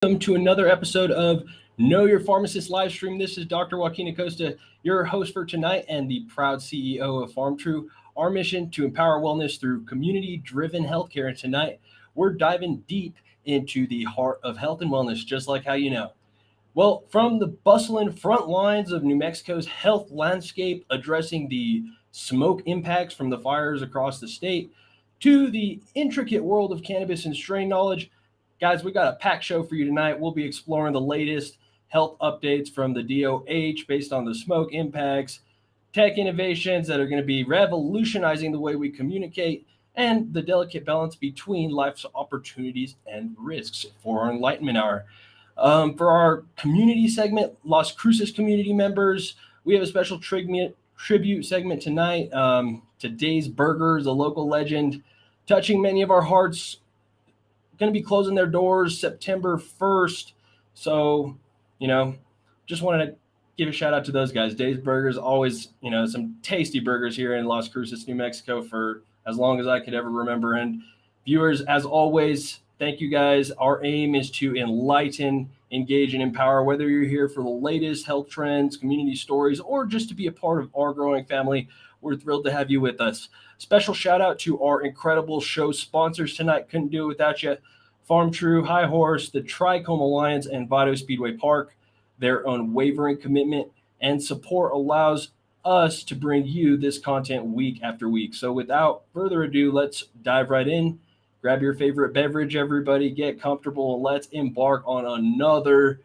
welcome to another episode of Know Your Pharmacist live stream. This is Dr. Joaquin Acosta, your host for tonight and the proud CEO of Pharmtrue. Our mission to empower wellness through community-driven healthcare. And tonight, we're diving deep into the heart of health and wellness, just like how you know. Well, from the bustling front lines of New Mexico's health landscape, addressing the smoke impacts from the fires across the state, to the intricate world of cannabis and strain knowledge, guys, we got a packed show for you tonight. We'll be exploring the latest health updates from the DOH based on the smoke impacts, tech innovations that are going to be revolutionizing the way we communicate, and the delicate balance between life's opportunities and risks for our Enlightenment Hour. For our community segment, Las Cruces community members, we have a special tribute segment tonight to Days Burgers, a local legend, touching many of our hearts. Going to be closing their doors September 1st. So, just wanted to give a shout out to those guys. Dave's Burgers, always, some tasty burgers here in Las Cruces, New Mexico for as long as I could ever remember. And viewers, as always, thank you guys. Our aim is to enlighten, engage, and empower, whether you're here for the latest health trends, community stories, or just to be a part of our growing family. We're thrilled to have you with us. Special shout out to our incredible show sponsors tonight. Couldn't do it without you. Pharmtrue, High Horse, the Trichome Alliance, and Vito Speedway Park. Their unwavering commitment and support allows us to bring you this content week after week. So without further ado, let's dive right in. Grab your favorite beverage, everybody. Get comfortable, and let's embark on another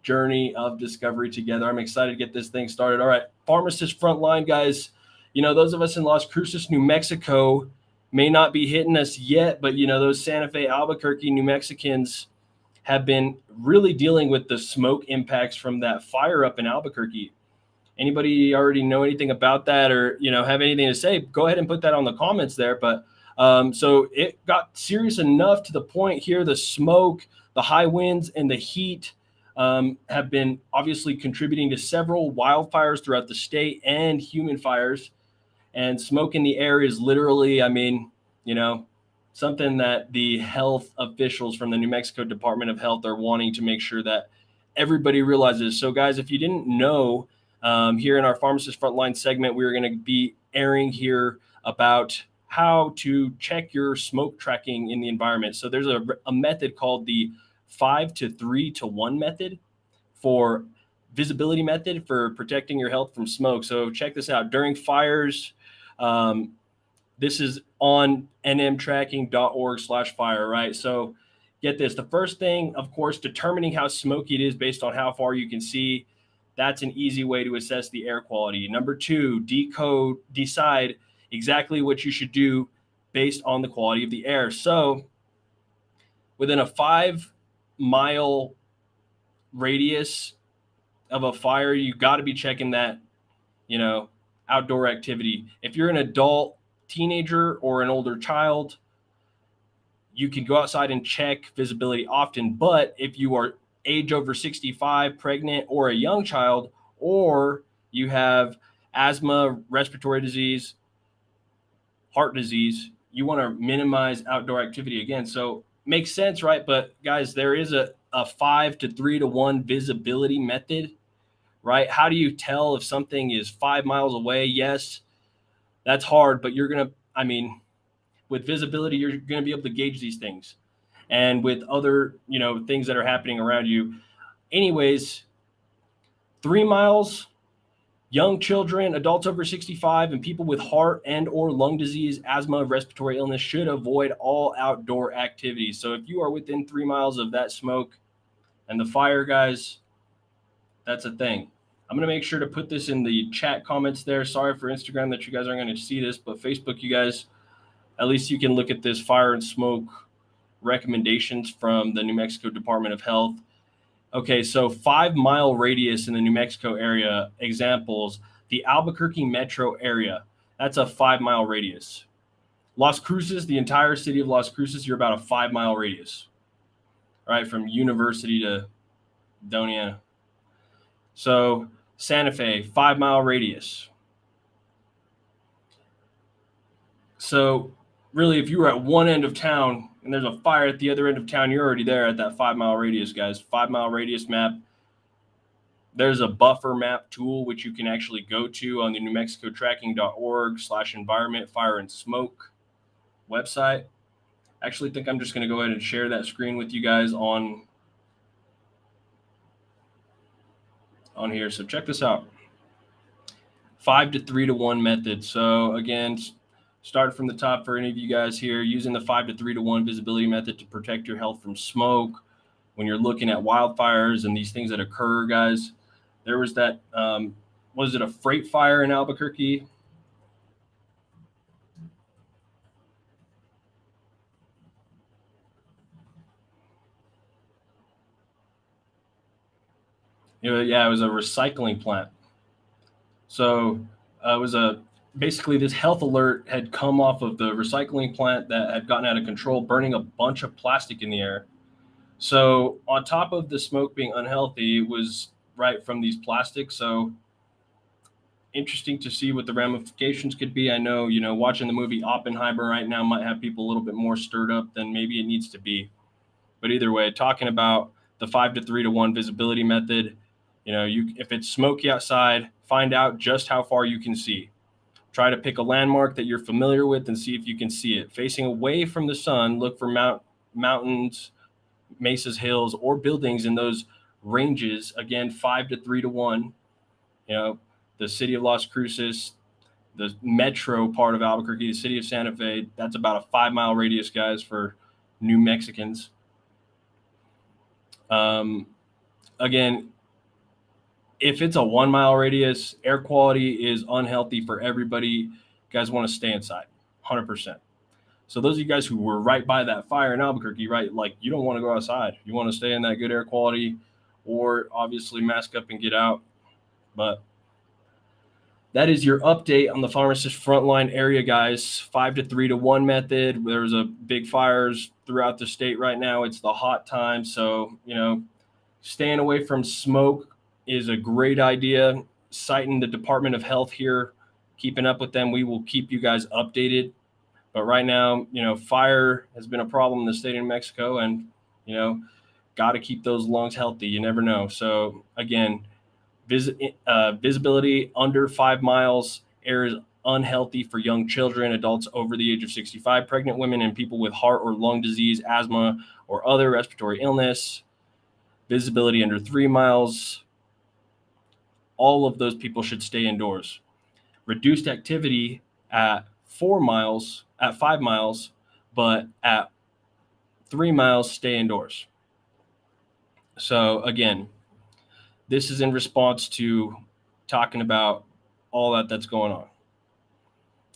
journey of discovery together. I'm excited to get this thing started. All right, Pharmacist Frontline, guys. Those of us in Las Cruces, New Mexico may not be hitting us yet, but, those Santa Fe, Albuquerque, New Mexicans have been really dealing with the smoke impacts from that fire up in Albuquerque. Anybody already know anything about that or, have anything to say? Go ahead and put that on the comments there. But so it got serious enough to the point here, the smoke, the high winds, and the heat have been obviously contributing to several wildfires throughout the state and human fires. And smoke in the air is literally, something that the health officials from the New Mexico Department of Health are wanting to make sure that everybody realizes. So, guys, if you didn't know, here in our Pharmacist Frontline segment, we're going to be airing here about how to check your smoke tracking in the environment. So there's a method called the 5 to 3 to 1 method for visibility method for protecting your health from smoke. So check this out. During fires, this is on nmtracking.org/fire, right? So get this. The first thing, of course, determining how smoky it is based on how far you can see. That's an easy way to assess the air quality. Number 2, decide exactly what you should do based on the quality of the air. So within a 5-mile radius of a fire, you got to be checking that, outdoor activity. If you're an adult, teenager, or an older child, you can go outside and check visibility often. But if you are age over 65, pregnant, or a young child, or you have asthma, respiratory disease, heart disease, you want to minimize outdoor activity again. So makes sense, right? But guys, there is a 5 to 3 to 1 visibility method, right? How do you tell if something is 5 miles away? Yes, that's hard, but with visibility, you're going to be able to gauge these things. And with other, things that are happening around you. Anyways, 3 miles, young children, adults over 65, and people with heart and or lung disease, asthma, respiratory illness should avoid all outdoor activities. So if you are within 3 miles of that smoke and the fire, guys, that's a thing. I'm going to make sure to put this in the chat comments there. Sorry for Instagram that you guys aren't going to see this, but Facebook, you guys, at least you can look at this fire and smoke recommendations from the New Mexico Department of Health. Okay, so 5-mile radius in the New Mexico area. Examples, the Albuquerque metro area. That's a 5-mile radius. Las Cruces, the entire city of Las Cruces, you're about a 5-mile radius, right, from University to Doña. So Santa Fe, 5-mile radius. So really, if you were at one end of town, and there's a fire at the other end of town, you're already there at that 5 mile radius, guys. 5 mile radius map. There's a buffer map tool, which you can actually go to on the New Mexico tracking.org/environment fire and smoke website. I actually think I'm just going to go ahead and share that screen with you guys on here. So check this out. 5 to 3 to 1 method. So again, start from the top for any of you guys here, using the 5 to 3 to 1 visibility method to protect your health from smoke. When you're looking at wildfires and these things that occur, guys, there was that, was it a freight fire in Albuquerque? Yeah, it was a recycling plant. So it was basically this health alert had come off of the recycling plant that had gotten out of control, burning a bunch of plastic in the air. So on top of the smoke being unhealthy, it was right from these plastics. So interesting to see what the ramifications could be. I know, watching the movie Oppenheimer right now might have people a little bit more stirred up than maybe it needs to be. But either way, talking about the 5 to 3 to 1 visibility method, if it's smoky outside, find out just how far you can see. Try to pick a landmark that you're familiar with and see if you can see it. Facing away from the sun, look for mountains, mesas, hills, or buildings in those ranges. Again, 5 to 3 to 1. The city of Las Cruces, the metro part of Albuquerque, the city of Santa Fe, that's about a 5 mile radius, guys, for New Mexicans. Again, if it's a 1 mile radius, air quality is unhealthy for everybody. You guys want to stay inside, 100%. So those of you guys who were right by that fire in Albuquerque, right, like you don't want to go outside. You want to stay in that good air quality, or obviously mask up and get out. But that is your update on the pharmacist frontline area, guys. 5 to 3 to 1 method. There's a big fires throughout the state right now. It's the hot time. So, staying away from smoke is a great idea. Citing the Department of Health here, keeping up with them. We will keep you guys updated. But right now, fire has been a problem in the state of New Mexico, and, got to keep those lungs healthy. You never know. So again, visibility under 5 miles, air is unhealthy for young children, adults over the age of 65, pregnant women, and people with heart or lung disease, asthma, or other respiratory illness. Visibility under 3 miles, all of those people should stay indoors. Reduced activity at 5 miles, but at 3 miles, stay indoors. So again, this is in response to talking about all that's going on.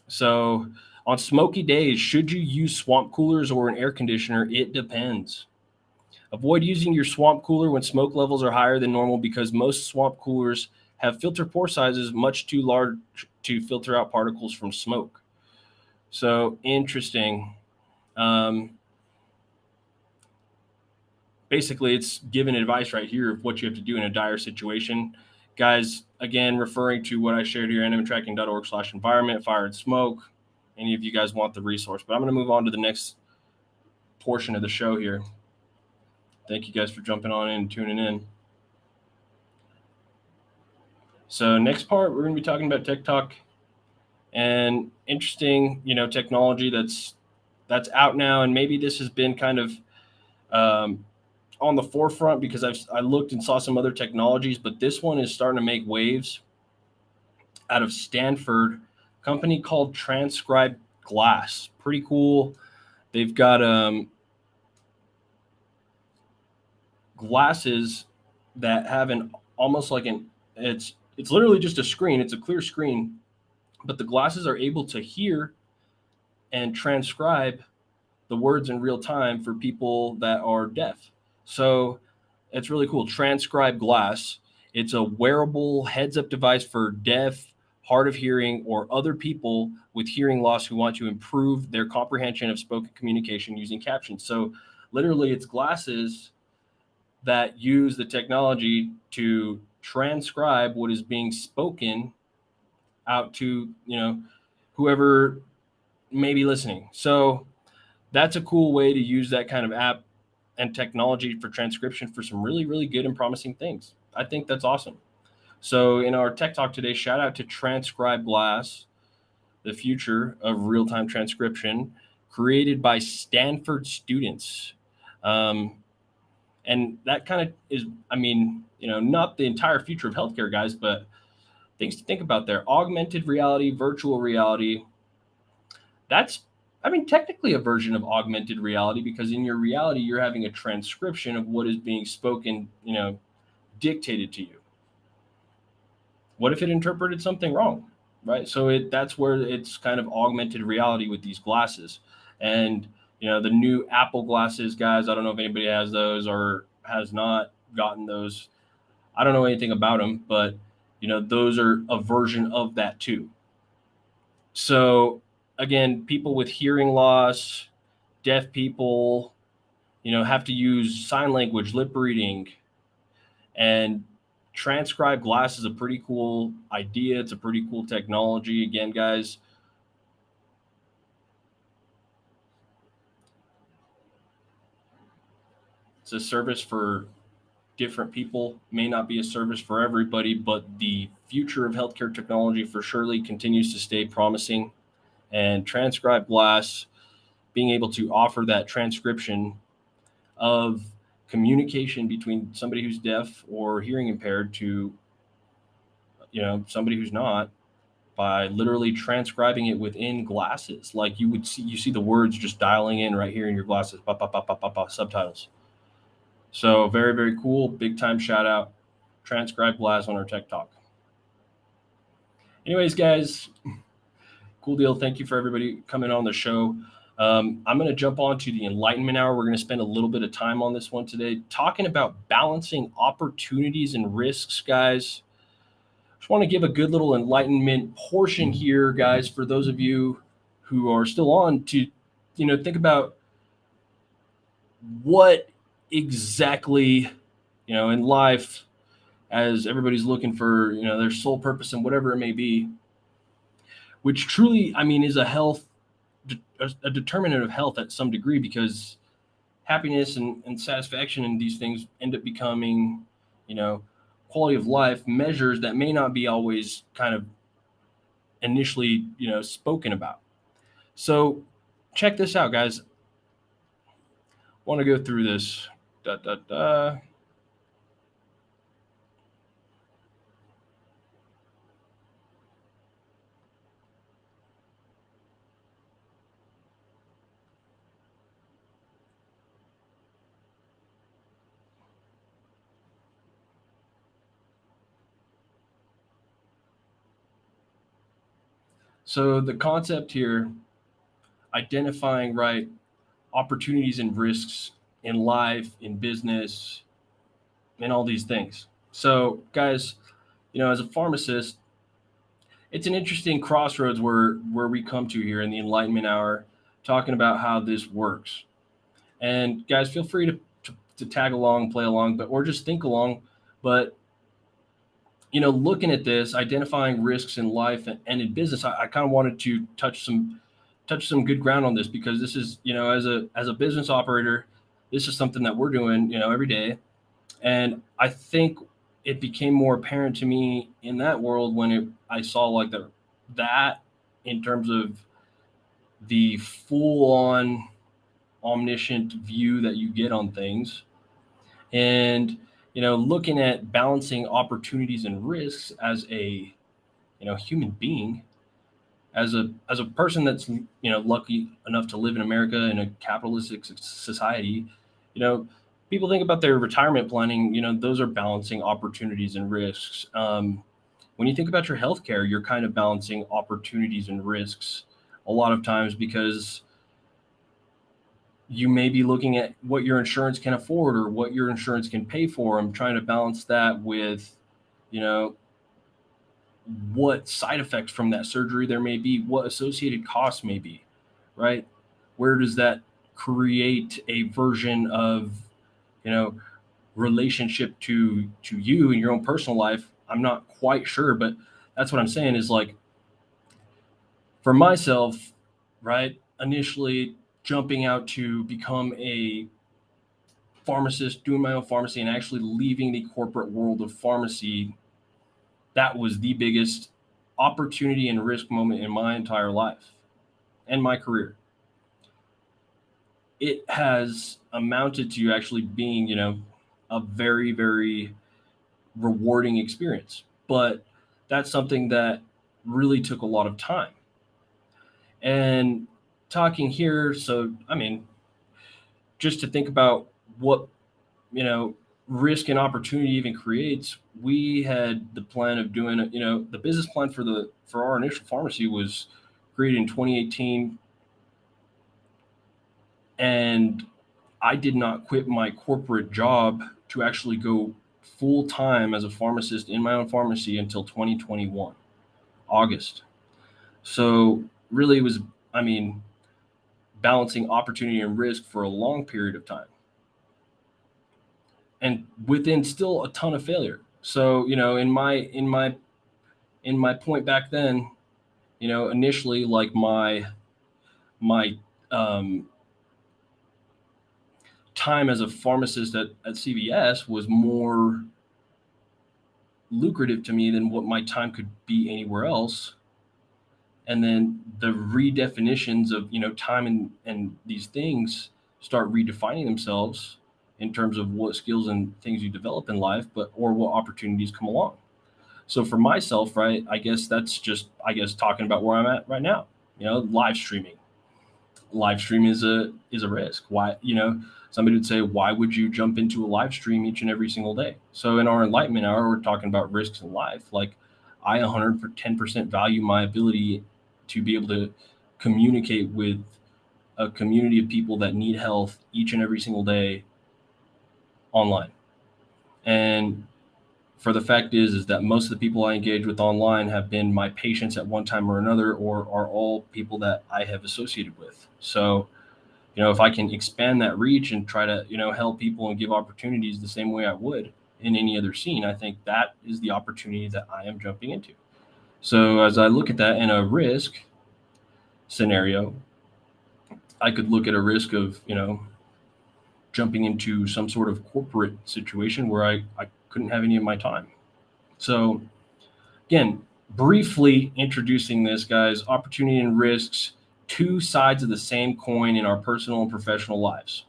So on smoky days, should you use swamp coolers or an air conditioner? It depends. Avoid using your swamp cooler when smoke levels are higher than normal, because most swamp coolers have filter pore sizes much too large to filter out particles from smoke. So interesting. Basically, it's giving advice right here of what you have to do in a dire situation. Guys, again, referring to what I shared here, ennemytracking.org/environment, fire and smoke. Any of you guys want the resource, but I'm going to move on to the next portion of the show here. Thank you guys for jumping on in and tuning in. So next part, we're going to be talking about TikTok and interesting, technology that's out now. And maybe this has been kind of on the forefront because I looked and saw some other technologies, but this one is starting to make waves out of Stanford, a company called TranscribeGlass. Pretty cool. They've got glasses that have almost like it's literally just a screen. It's a clear screen, but the glasses are able to hear and transcribe the words in real time for people that are deaf. So it's really cool. TranscribeGlass. It's a wearable heads-up device for deaf, hard of hearing, or other people with hearing loss who want to improve their comprehension of spoken communication using captions. So literally, it's glasses that use the technology to transcribe what is being spoken out to, whoever may be listening. So that's a cool way to use that kind of app and technology for transcription for some really, really good and promising things. I think that's awesome. So in our tech talk today, shout out to TranscribeGlass, the future of real-time transcription, created by Stanford students. And that kind of is, I mean, not the entire future of healthcare, guys, but things to think about there. Augmented reality, virtual reality. That's, I mean, technically a version of augmented reality, because in your reality, you're having a transcription of what is being spoken, dictated to you. What if it interpreted something wrong, right? So that's where it's kind of augmented reality with these glasses. And, the new Apple glasses, guys, I don't know if anybody has those or has not gotten those. I don't know anything about them, but, those are a version of that too. So again, people with hearing loss, deaf people, have to use sign language, lip reading, and TranscribeGlass is a pretty cool idea. It's a pretty cool technology. Again, guys, it's a service for different people, may not be a service for everybody, but the future of healthcare technology for surely continues to stay promising. And TranscribeGlass, being able to offer that transcription of communication between somebody who's deaf or hearing impaired to, somebody who's not, by literally transcribing it within glasses. Like you see the words just dialing in right here in your glasses, subtitles. So very, very cool. Big time shout out. TranscribeGlass on our Tech Talk. Anyways, guys, cool deal. Thank you for everybody coming on the show. I'm going to jump on to the Enlightenment Hour. We're going to spend a little bit of time on this one today, talking about balancing opportunities and risks, guys. Just want to give a good little enlightenment portion here, guys, for those of you who are still on to, think about what exactly, in life, as everybody's looking for, their sole purpose and whatever it may be, which truly, I mean, is a determinant of health at some degree, because happiness and satisfaction in these things end up becoming, quality of life measures that may not be always kind of initially, spoken about. So check this out, guys. Want to go through this. So the concept here, identifying right opportunities and risks in life, in business, and all these things. So guys, as a pharmacist, it's an interesting crossroads where we come to here in the Enlightenment Hour, talking about how this works. And guys, feel free to tag along, play along, or just think along. But looking at this, identifying risks in life and in business, I kind of wanted to touch some good ground on this, because this is, as a business operator, this is something that we're doing, every day. And I think it became more apparent to me in that world when I saw like that in terms of the full on omniscient view that you get on things. And, looking at balancing opportunities and risks as a, human being, as a person that's, lucky enough to live in America in a capitalistic society, people think about their retirement planning, those are balancing opportunities and risks. When you think about your healthcare, you're kind of balancing opportunities and risks a lot of times, because you may be looking at what your insurance can afford or what your insurance can pay for. I'm trying to balance that with, what side effects from that surgery there may be, what associated costs may be, right? Where does that create a version of, relationship to you in your own personal life? I'm not quite sure, but that's what I'm saying is, like, for myself, right? Initially, jumping out to become a pharmacist, doing my own pharmacy, and actually leaving the corporate world of pharmacy, that was the biggest opportunity and risk moment in my entire life and my career. It has amounted to actually being, a very, very rewarding experience. But that's something that really took a lot of time. And talking here, so, just to think about what, risk and opportunity even creates, we had the plan of doing, the business plan for our initial pharmacy was created in 2018. And I did not quit my corporate job to actually go full time as a pharmacist in my own pharmacy until 2021, August. So really it was, balancing opportunity and risk for a long period of time. And within still a ton of failure. So, in my point back then, initially, like my time as a pharmacist at CVS was more lucrative to me than what my time could be anywhere else. And then the redefinitions of, time and these things start redefining themselves in terms of what skills and things you develop in life, or what opportunities come along. So for myself, right, I guess that's just, talking about where I'm at right now, live streaming. Live stream is a risk. Why, somebody would say, why would you jump into a live stream each and every single day? So in our enlightenment hour, we're talking about risks in life. Like, I 110% value my ability to be able to communicate with a community of people that need health each and every single day online. And for the fact is that most of the people I engage with online have been my patients at one time or another, or are all people that I have associated with. So, if I can expand that reach and try to, help people and give opportunities the same way I would in any other scene, I think that is the opportunity that I am jumping into. So as I look at that in a risk scenario, I could look at a risk of, jumping into some sort of corporate situation where I couldn't have any of my time. So again, briefly introducing this, guys, opportunity and risks, two sides of the same coin in our personal and professional lives,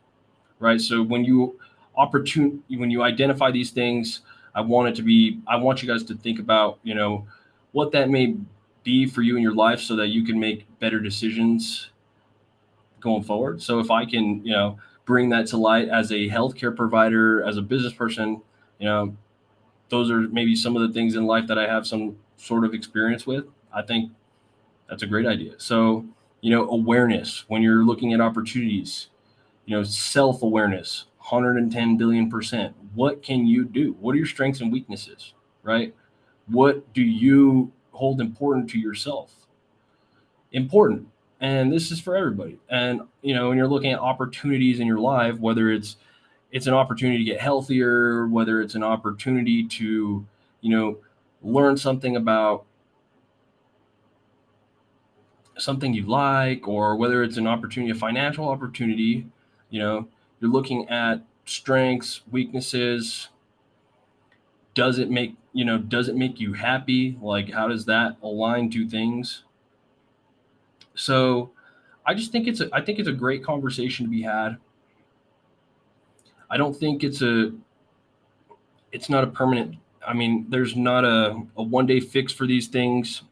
right? So when you identify these things, I want you guys to think about, what that may be for you in your life so that you can make better decisions going forward. So if I can, bring that to light as a healthcare provider, as a business person, those are maybe some of the things in life that I have some sort of experience with. I think that's a great idea. So, awareness when you're looking at opportunities, self-awareness, 110 billion%. What can you do? What are your strengths and weaknesses, right? What do you hold important to yourself? Important. And this is for everybody. And, when you're looking at opportunities in your life, whether it's an opportunity to get healthier, whether it's an opportunity to, learn something about something you like, or whether it's an opportunity, a financial opportunity, you're looking at strengths, weaknesses. Does it make you happy? Like, how does that align to things? So I just think it's a great conversation to be had. I don't think it's not a permanent, there's not a one-day fix for these things.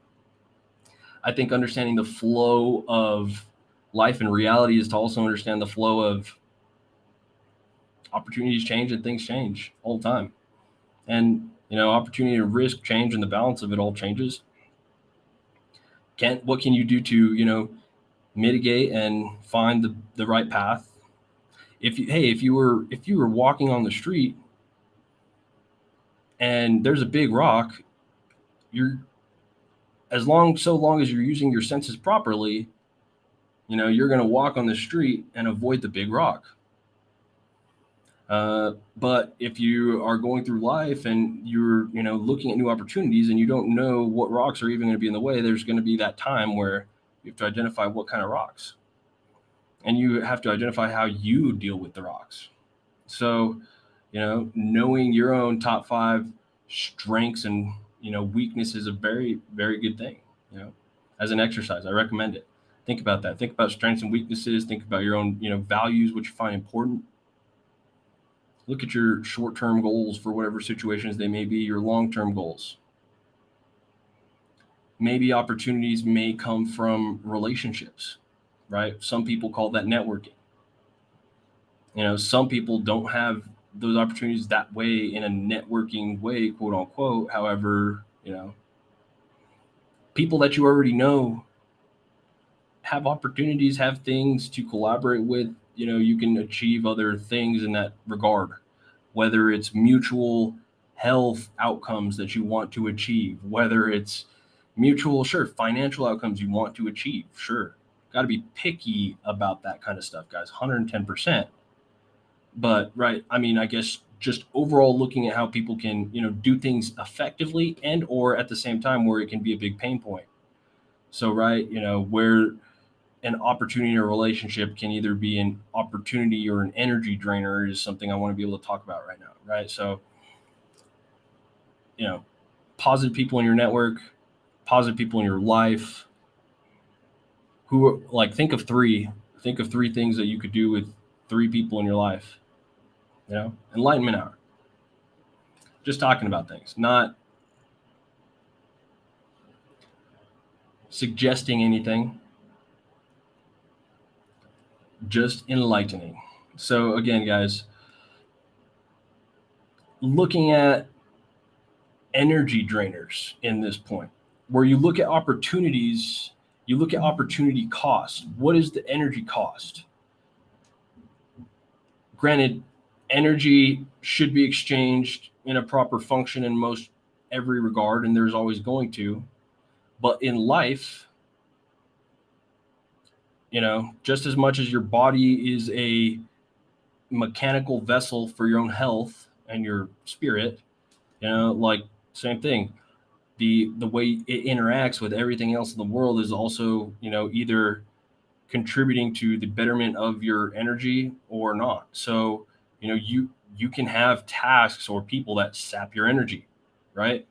I think understanding the flow of life and reality is to also understand the flow of opportunities change and things change all the time. And, opportunity and risk change, and the balance of it all changes. What can you do to, mitigate and find the right path? If you were walking on the street and there's a big rock, so long as you're using your senses properly, you're going to walk on the street and avoid the big rock. But if you are going through life and you're, looking at new opportunities and you don't know what rocks are even going to be in the way, there's going to be that time where you have to identify what kind of rocks. and you have to identify how you deal with the rocks. So, knowing your own top 5 strengths and, weaknesses is a very, very good thing, as an exercise. I recommend it. Think about that. Think about strengths and weaknesses. Think about your own, values, what you find important. Look at your short-term goals for whatever situations they may be, your long-term goals. Maybe opportunities may come from relationships, right? Some people call that networking. Some people don't have those opportunities that way, in a networking way, quote unquote. However, people that you already know have opportunities, have things to collaborate with. You can achieve other things in that regard, whether it's mutual health outcomes that you want to achieve, whether it's mutual, sure, financial outcomes you want to achieve, sure. Got to be picky about that kind of stuff, guys, 110%. But, right, I mean, I guess just overall looking at how people can, do things effectively, and or at the same time where it can be a big pain point. So, right, where an opportunity or relationship can either be an opportunity or an energy drainer is something I want to be able to talk about right now, right? So, positive people in your network, positive people in your life, who, like, think of three things that you could do with 3 people in your life. Enlightenment hour. Just talking about things, not suggesting anything, just enlightening. So again, guys, looking at energy drainers in this point, where you look at opportunities, you look at opportunity cost. What is the energy cost? Granted, energy should be exchanged in a proper function in most every regard, and there's always going to. But in life, just as much as your body is a mechanical vessel for your own health and your spirit, like, same thing. The way it interacts with everything else in the world is also, either contributing to the betterment of your energy or not. So, you can have tasks or people that sap your energy, right?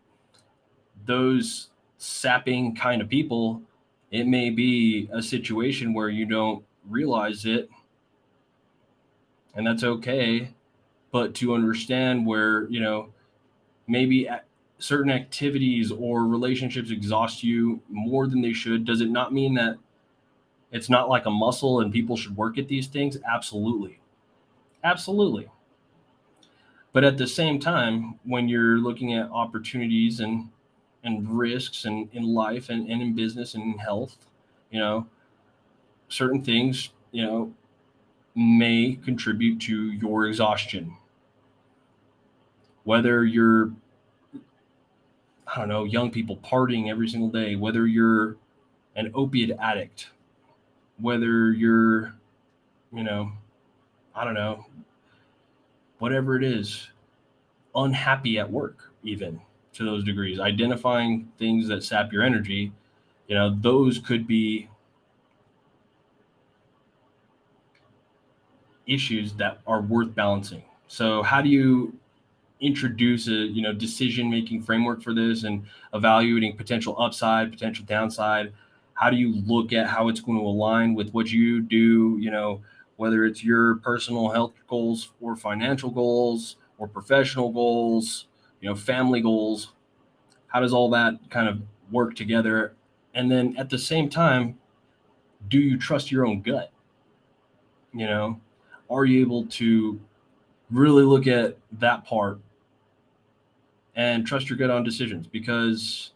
Those sapping kind of people, it may be a situation where you don't realize it, and that's okay. But to understand where, maybe certain activities or relationships exhaust you more than they should, does it not mean that it's not like a muscle and people should work at these things? Absolutely. Absolutely. But at the same time, when you're looking at opportunities and risks in life and in business and in health, certain things, may contribute to your exhaustion. Whether you're, I don't know, young people partying every single day, whether you're an opiate addict, whether you're, I don't know, whatever it is, unhappy at work, even to those degrees, identifying things that sap your energy, those could be issues that are worth balancing. So how do you introduce a, decision-making framework for this and evaluating potential upside, potential downside? How do you look at how it's going to align with what you do, whether it's your personal health goals or financial goals or professional goals, family goals? How does all that kind of work together? And then at the same time, do you trust your own gut? Are you able to really look at that part and trust your gut on decisions? Because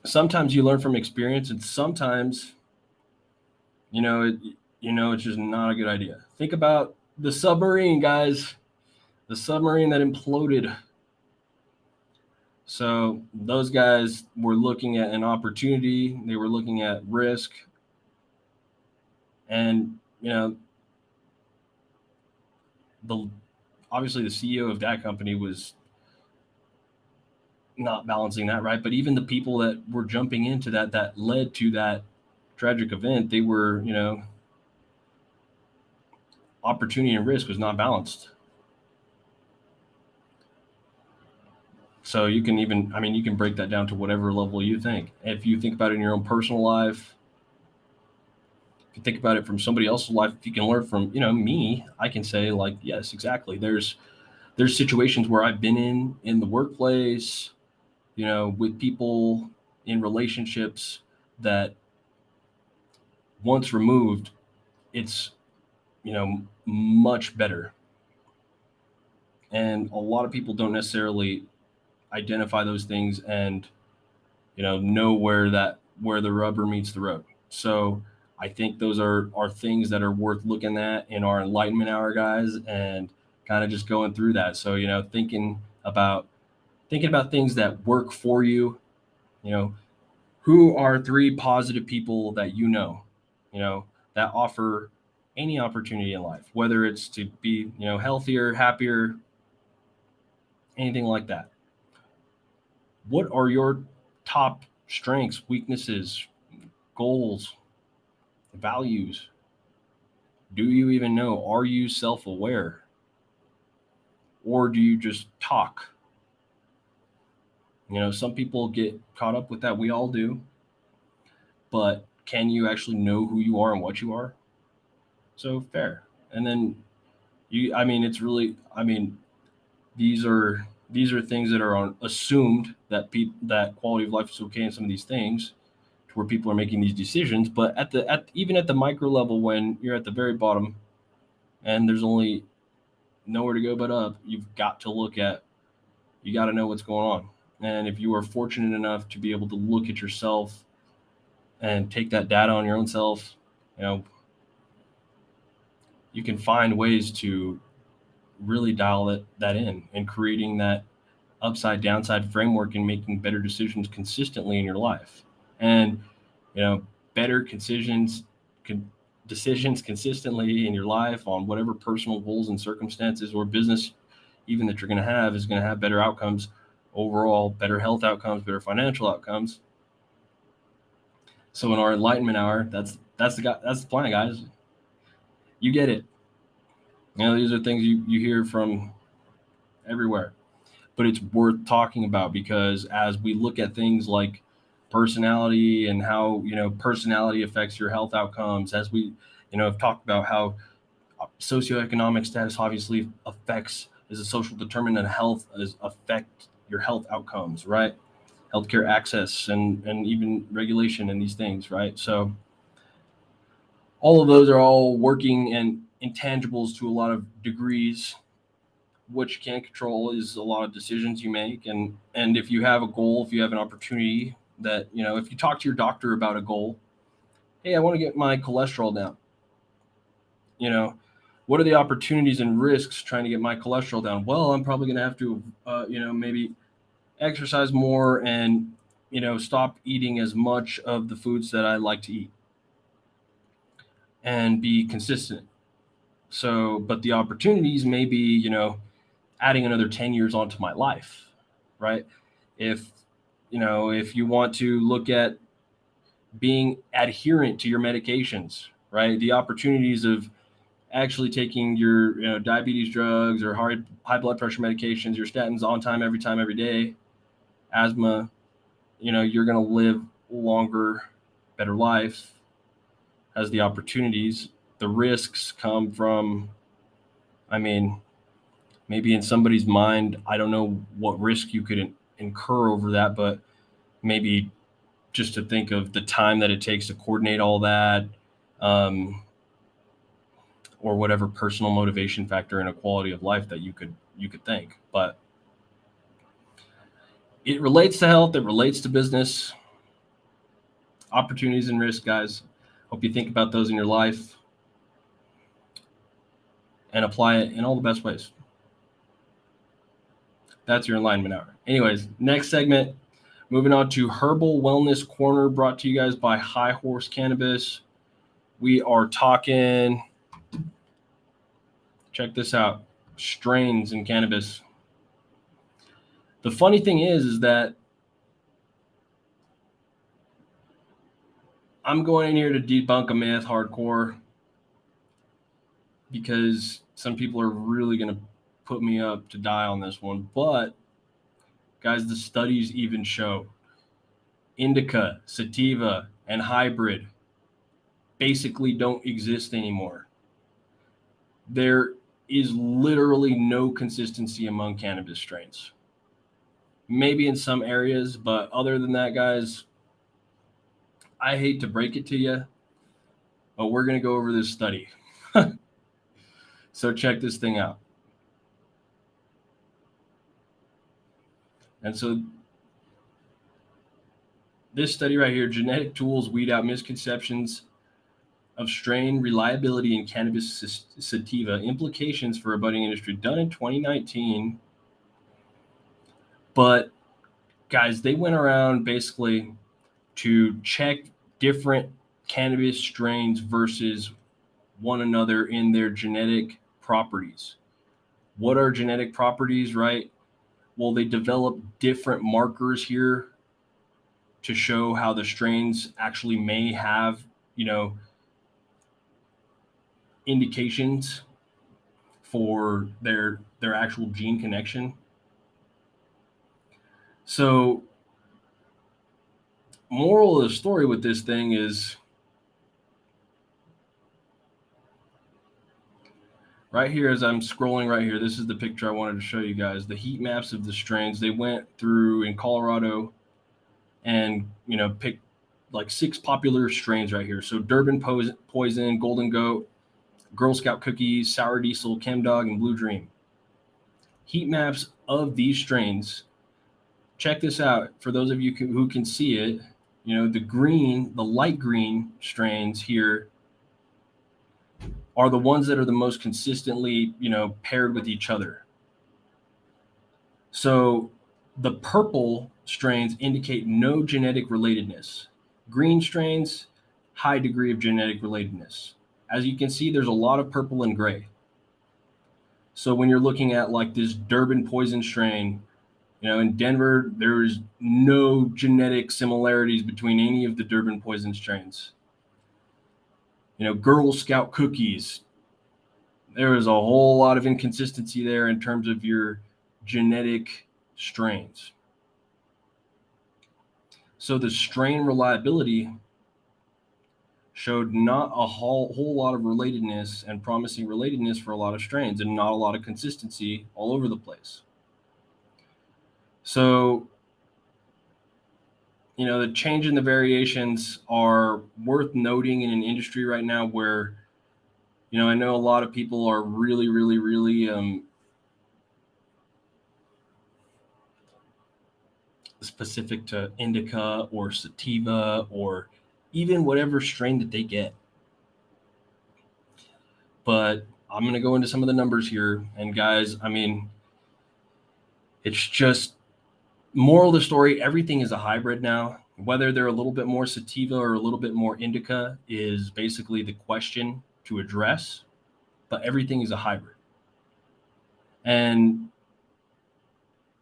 sometimes you learn from experience, and sometimes, it's just not a good idea. Think about the submarine, guys. The submarine that imploded. So those guys were looking at an opportunity. They were looking at risk. And, obviously the CEO of that company was not balancing that, right? But even the people that were jumping into that led to that tragic event, they were, opportunity and risk was not balanced. So you can you can break that down to whatever level you think. If you think about it in your own personal life, if you think about it from somebody else's life, if you can learn from, me, I can say like, yes, exactly. There's situations where I've been in the workplace, with people in relationships that once removed, it's, much better. And a lot of people don't necessarily identify those things and, know where the rubber meets the road. So I think those are things that are worth looking at in our enlightenment hour, guys, and kind of just going through that. So, thinking about things that work for you, who are 3 positive people that that offer any opportunity in life, whether it's to be, healthier, happier, anything like that. What are your top strengths, weaknesses, goals, values? Do you even know? Are you self-aware? Or do you just talk? Some people get caught up with that. We all do. But can you actually know who you are and what you are? So fair. And then it's really, these are things that are assumed that that quality of life is okay in some of these things, to where people are making these decisions. But even at the micro level, when you're at the very bottom and there's only nowhere to go but up, you got to know what's going on. And if you are fortunate enough to be able to look at yourself and take that data on your own self, you can find ways to really dial that in, and creating that upside downside framework and making better decisions consistently in your life. And better decisions consistently in your life on whatever personal goals and circumstances or business even that you're going to have is going to have better outcomes overall, better health outcomes, better financial outcomes. So in our enlightenment hour, that's the plan, guys. You get it. These are things you hear from everywhere, but it's worth talking about, because as we look at things like personality and how, personality affects your health outcomes, as we, have talked about how socioeconomic status obviously is a social determinant of health, affect your health outcomes, right? Healthcare access and even regulation and these things, right? So all of those are all working and intangibles to a lot of degrees. What you can't control is a lot of decisions you make. And if you have a goal, if you have an opportunity that, if you talk to your doctor about a goal, hey, I want to get my cholesterol down. What are the opportunities and risks trying to get my cholesterol down? Well, I'm probably going to have to, maybe exercise more and, stop eating as much of the foods that I like to eat and be consistent. So, but the opportunities may be, adding another 10 years onto my life, right? If you want to look at being adherent to your medications, right? The opportunities of actually taking your diabetes drugs or high blood pressure medications, your statins on time, every day, asthma, you're going to live longer, better life, has the opportunities. The risks come from, maybe in somebody's mind, I don't know what risk you could incur over that, but maybe just to think of the time that it takes to coordinate all that, or whatever personal motivation factor and a quality of life that you could think. But it relates to health, it relates to business, opportunities and risks, guys. Hope you think about those in your life and apply it in all the best ways. That's your alignment hour. Anyways, next segment, moving on to Herbal Wellness Corner, brought to you guys by High Horse Cannabis. We are talking, check this out, strains in cannabis. The funny thing is that I'm going in here to debunk a myth hardcore, because some people are really going to put me up to die on this one. But guys, the studies even show indica, sativa, and hybrid basically don't exist anymore. There is literally no consistency among cannabis strains. Maybe in some areas, but other than that, guys, I hate to break it to you, but we're going to go over this study. So check this thing out. And so this study right here, genetic tools weed out misconceptions of strain reliability in cannabis sativa, implications for a budding industry, done in 2019. But guys, they went around basically to check different cannabis strains versus one another in their genetic properties. What are genetic properties, right? Well, they develop different markers here to show how the strains actually may have, indications for their actual gene connection. So, moral of the story with this thing is, right here, as I'm scrolling right here, this is the picture I wanted to show you guys, the heat maps of the strains. They went through in Colorado and, picked like 6 popular strains right here. So Durban Poison, Golden Goat, Girl Scout Cookies, Sour Diesel, Chem Dog, and Blue Dream. Heat maps of these strains. Check this out. For those of you who can see it, the light green strains here are the ones that are the most consistently, paired with each other. So the purple strains indicate no genetic relatedness. Green strains, high degree of genetic relatedness. As you can see, there's a lot of purple and gray. So when you're looking at like this Durban Poison strain, in Denver, there's no genetic similarities between any of the Durban Poison strains. Girl Scout Cookies, there is a whole lot of inconsistency there in terms of your genetic strains. So the strain reliability showed not a whole lot of relatedness and promising relatedness for a lot of strains, and not a lot of consistency all over the place. So, the change in the variations are worth noting in an industry right now where, I know a lot of people are really, really, really specific to indica or sativa or even whatever strain that they get. But I'm going to go into some of the numbers here. And guys, it's just moral of the story. Everything is a hybrid now. Whether they're a little bit more sativa or a little bit more indica is basically the question to address. But everything is a hybrid. And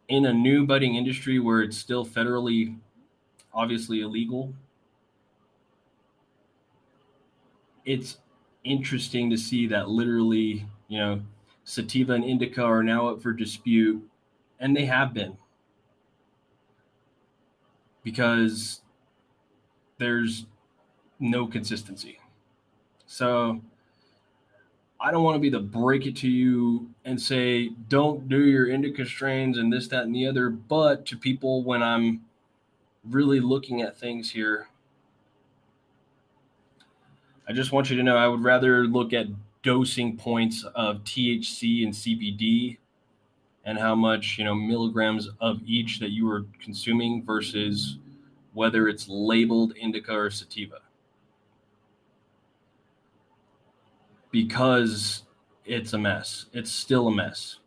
in a new budding industry where it's still federally, obviously illegal, it's interesting to see that literally, sativa and indica are now up for dispute, and they have been, because there's no consistency. So I don't want to be the break it to you and say, don't do your indica strains and this, that, and the other. But to people, when I'm really looking at things here, I just want you to know I would rather look at dosing points of THC and CBD and how much, milligrams of each that you are consuming versus whether it's labeled indica or sativa. Because it's a mess. It's still a mess.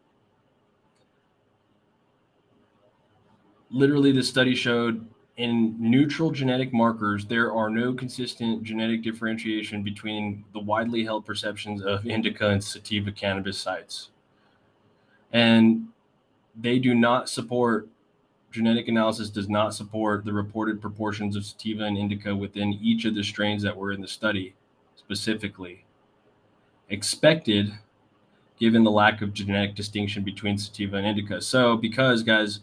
Literally, the study showed in neutral genetic markers, there are no consistent genetic differentiation between the widely held perceptions of indica and sativa cannabis sites. And they do not support genetic analysis does not support the reported proportions of sativa and indica within each of the strains that were in the study specifically. Expected, given the lack of genetic distinction between sativa and indica. So because, guys,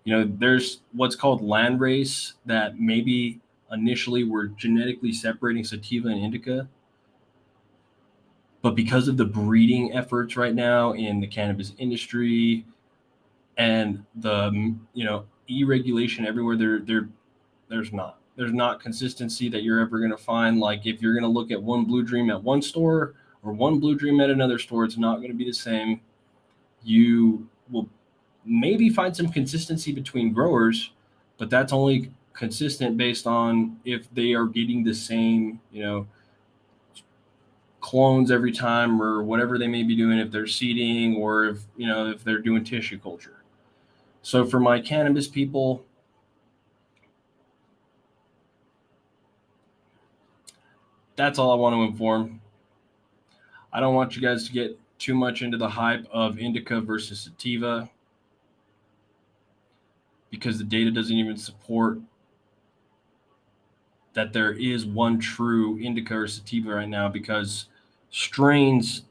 there's what's called landrace that maybe initially were genetically separating sativa and indica, but because of the breeding efforts right now in the cannabis industry and the e-regulation everywhere, there's not consistency that you're ever going to find. Like if you're going to look at one Blue Dream at one store or one Blue Dream at another store, it's not going to be the same. You will maybe find some consistency between growers, but that's only consistent based on if they are getting the same, clones every time or whatever they may be doing, if they're seeding or if they're doing tissue culture. So for my cannabis people, that's all I want to inform. I don't want you guys to get too much into the hype of indica versus sativa because the data doesn't even support that there is one true indica or sativa right now, because strains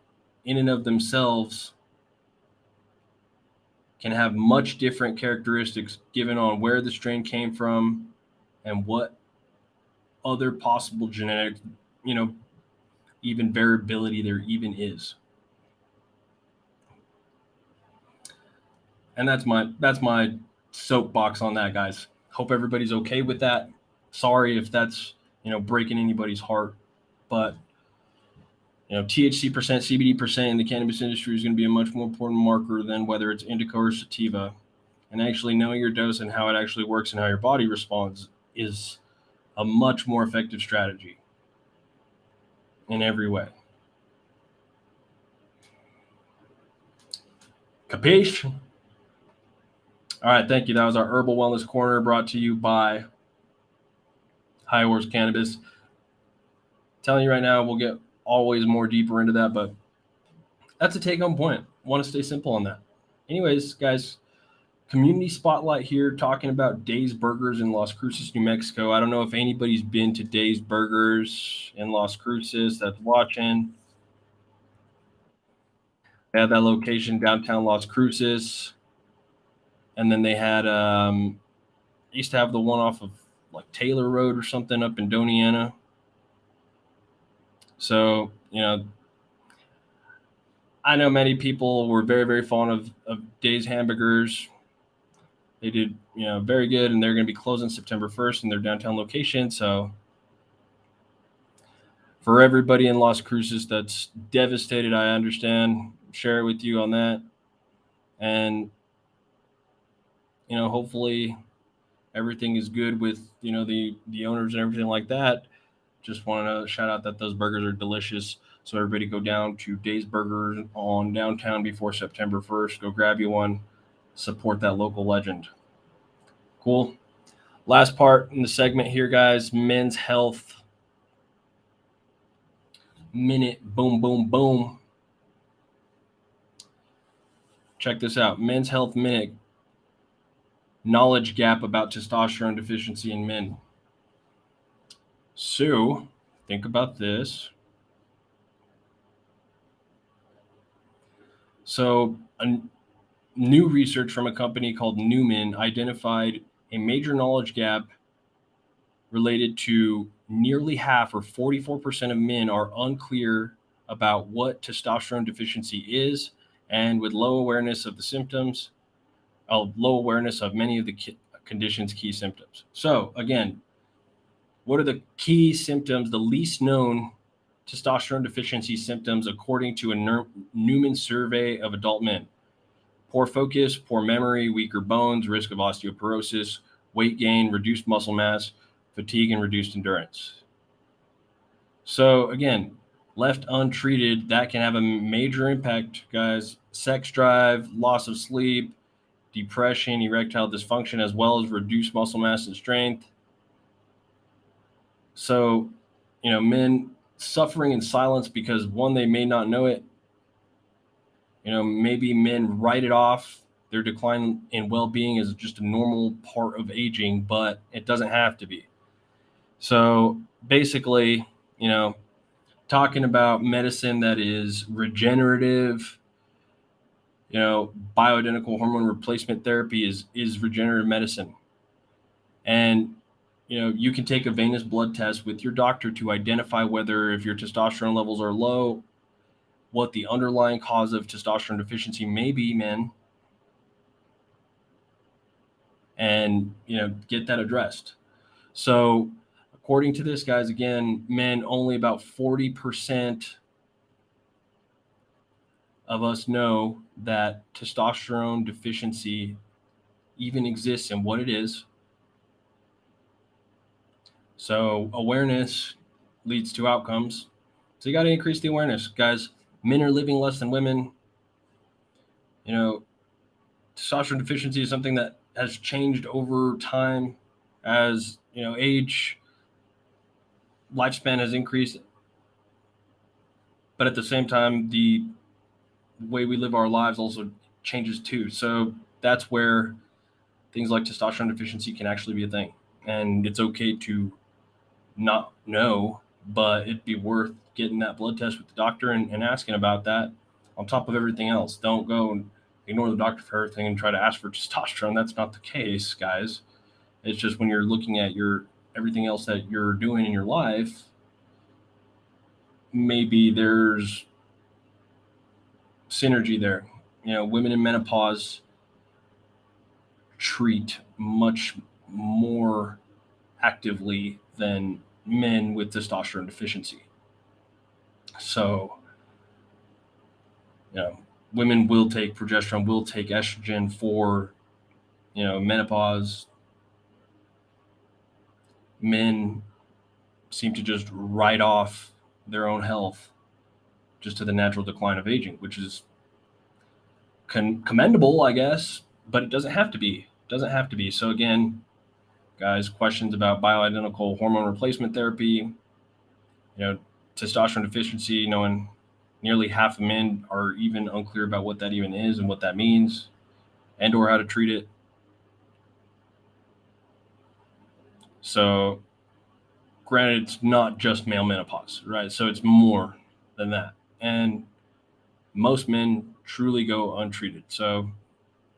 in and of themselves can have much different characteristics given on where the strain came from and what other possible genetic, even variability there even is. And that's my soapbox on that, guys. Hope everybody's okay with that. Sorry if that's, breaking anybody's heart, but THC percent, CBD percent in the cannabis industry is going to be a much more important marker than whether it's indica or sativa. And actually knowing your dose and how it actually works and how your body responds is a much more effective strategy in every way. Capiche? All right, thank you. That was our Herbal Wellness Corner, brought to you by High Horse Cannabis. Telling you right now, we'll get always more deeper into that, but that's a take-home point. Want to stay simple on that. Anyways, guys, community spotlight here, talking about Days Burgers in Las Cruces, New Mexico. I don't know if anybody's been to Days Burgers in Las Cruces that's watching. They had that location downtown Las Cruces, and then they had used to have the one off of like Taylor Road or something up in Doniana. So, I know many people were very, very fond of Days Hamburgers. They did, very good, and they're going to be closing September 1st in their downtown location. So for everybody in Las Cruces that's devastated, I understand. Share it with you on that. And, hopefully everything is good with, the owners and everything like that. Just want to shout out that those burgers are delicious. So everybody go down to Days Burgers on downtown before September 1st. Go grab you one. Support that local legend. Cool. Last part in the segment here, guys. Men's Health Minute. Boom, boom, boom. Check this out. Men's Health Minute. Knowledge gap about testosterone deficiency in men. So, think about this. So, new research from a company called Newman identified a major knowledge gap related to nearly half, or 44% of men are unclear about what testosterone deficiency is, and with low awareness of the symptoms, low awareness of many of the condition's key symptoms. So again, what are the key symptoms, the least known testosterone deficiency symptoms according to a Newman survey of adult men? Poor focus, poor memory, weaker bones, risk of osteoporosis, weight gain, reduced muscle mass, fatigue, and reduced endurance. So again, left untreated, that can have a major impact, guys. Sex drive, loss of sleep, depression, erectile dysfunction, as well as reduced muscle mass and strength. So, men suffering in silence because, one, they may not know it. Maybe men write it off. their decline in well-being is just a normal part of aging, but it doesn't have to be. So basically, talking about medicine that is regenerative, bioidentical hormone replacement therapy is regenerative medicine. And, you can take a venous blood test with your doctor to identify whether, if your testosterone levels are low, what the underlying cause of testosterone deficiency may be, men, and, get that addressed. So according to this, guys, again, men, only about 40% of us know that testosterone deficiency even exists and what it is. So awareness leads to outcomes. So you got to increase the awareness, guys. Men are living less than women. Testosterone deficiency is something that has changed over time as, age, lifespan has increased. But at the same time, the way we live our lives also changes too. So that's where things like testosterone deficiency can actually be a thing. And it's okay to not know, but it'd be worth getting that blood test with the doctor and asking about that on top of everything else. Don't go and ignore the doctor for everything and try to ask for testosterone. That's not the case, guys. It's just when you're looking at everything else that you're doing in your life, maybe there's synergy there. Women in menopause treat much more actively than men with testosterone deficiency. So, women will take progesterone, will take estrogen for, menopause. Men seem to just write off their own health just to the natural decline of aging, which is commendable, I guess, but it doesn't have to be. So again, guys, questions about bioidentical hormone replacement therapy, testosterone deficiency, knowing nearly half of men are even unclear about what that even is and what that means and or how to treat it. So granted, it's not just male menopause, right? So it's more than that. And most men truly go untreated. So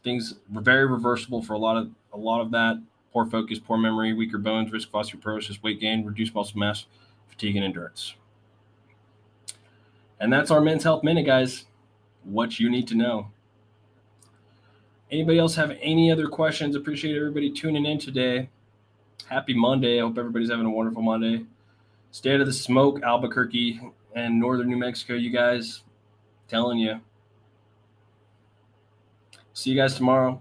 things were very reversible for a lot of that. Poor focus, poor memory, weaker bones, risk of osteoporosis, weight gain, reduced muscle mass, fatigue, and endurance. And that's our Men's Health Minute, guys. What you need to know. Anybody else have any other questions? Appreciate everybody tuning in today. Happy Monday. I hope everybody's having a wonderful Monday. Stay out of the smoke, Albuquerque and northern New Mexico, you guys. Telling you. See you guys tomorrow.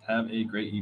Have a great evening.